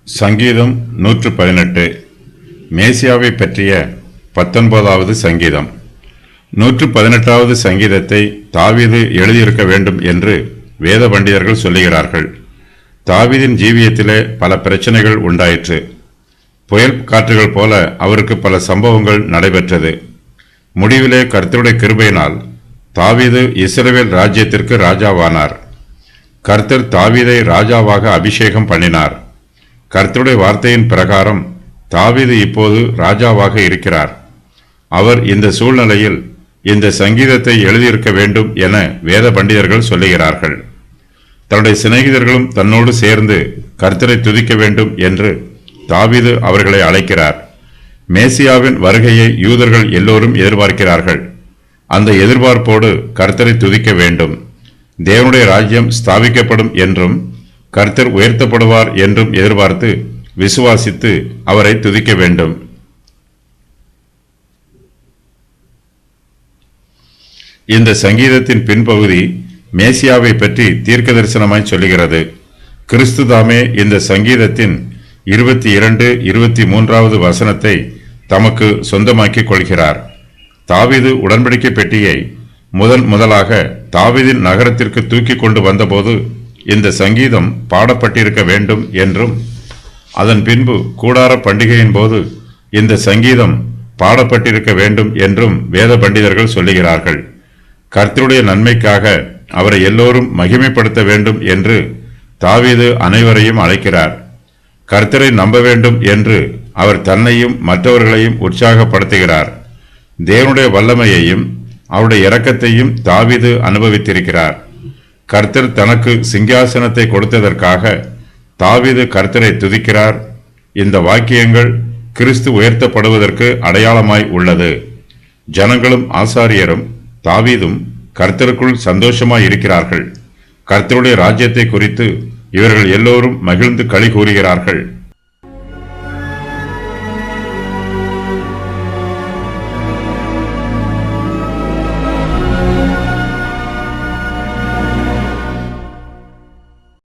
சங்கீதம் 118. மேசியாவை பற்றிய 19வது சங்கீதம். 118வது சங்கீதத்தை தாவீது எழுதியிருக்க வேண்டும் என்று வேத பண்டிதர்கள் சொல்லுகிறார்கள். தாவீதின் ஜீவியத்திலே பல பிரச்சனைகள் உண்டாயிற்று. புயல் காற்றுகள் போல அவருக்கு பல சம்பவங்கள் நடைபெற்றது. முடிவிலே கர்த்தருடைய கிருபையினால் தாவீது இஸ்ரவேல் ராஜ்யத்திற்கு ராஜாவானார். கர்த்தர் தாவீதை ராஜாவாக அபிஷேகம் பண்ணினார். கர்த்தருடைய வார்த்தையின் பிரகாரம் தாவீது இப்போது ராஜாவாக இருக்கிறார். அவர் இந்த சூழ்நிலையில் இந்த சங்கீதத்தை எழுதியிருக்க வேண்டும் என வேத பண்டிதர்கள் சொல்லுகிறார்கள். தன்னுடைய சிநேகிதர்களும் தன்னோடு சேர்ந்து கர்த்தரை துதிக்க வேண்டும் என்று தாவீது அவர்களை அழைக்கிறார். மேசியாவின் வருகையை யூதர்கள் எல்லோரும் எதிர்பார்க்கிறார்கள். அந்த எதிர்பார்ப்போடு கர்த்தரை துதிக்க வேண்டும். தேவனுடைய ராஜ்யம் ஸ்தாபிக்கப்படும் என்றும் கர்த்தர் உயர்த்தப்படுவார் என்றும் எதிர்பார்த்து விசுவாசித்து அவரை துதிக்க வேண்டும். இந்த சங்கீதத்தின் பின்பகுதி மேசியாவை பற்றி தீர்க்க தரிசனமாய் சொல்லுகிறது. கிறிஸ்து தாமே இந்த சங்கீதத்தின் 22, 23வது வசனத்தை தமக்கு சொந்தமாக்கிக் கொள்கிறார். தாவீது உடன்படிக்கை பெட்டியை முதலாக தாவீதின் நகரத்திற்கு தூக்கி கொண்டு வந்தபோது இந்த சங்கீதம் பாடப்பட்டிருக்க வேண்டும் என்றும், அதன் பின்பு கூடார பண்டிகையின் போது இந்த சங்கீதம் பாடப்பட்டிருக்க வேண்டும் என்றும் வேத பண்டிதர்கள் சொல்லுகிறார்கள். கர்த்தருடைய நன்மைக்காக அவரை எல்லோரும் மகிமைப்படுத்த வேண்டும் என்று தாவீது அனைவரையும் அழைக்கிறார். கர்த்தரை நம்ப வேண்டும் என்று அவர் தன்னையும் மற்றவர்களையும் உற்சாகப்படுத்துகிறார். தேவனுடைய வல்லமையையும் அவருடைய இரக்கத்தையும் தாவீது அனுபவித்திருக்கிறார். கர்த்தர் தனக்கு சிங்காசனத்தை கொடுத்ததற்காக தாவீது கர்த்தரை துதிக்கிறார். இந்த வாக்கியங்கள் கிறிஸ்து உயர்த்தப்படுவதற்கு அடையாளமாய் உள்ளது. ஜனங்களும் ஆசாரியரும் தாவீதும் கர்த்தருக்குள் சந்தோஷமாய் இருக்கிறார்கள். கர்த்தருடைய ராஜ்யத்தை குறித்து இவர்கள் எல்லோரும் மகிழ்ந்து களி கூறுகிறார்கள்.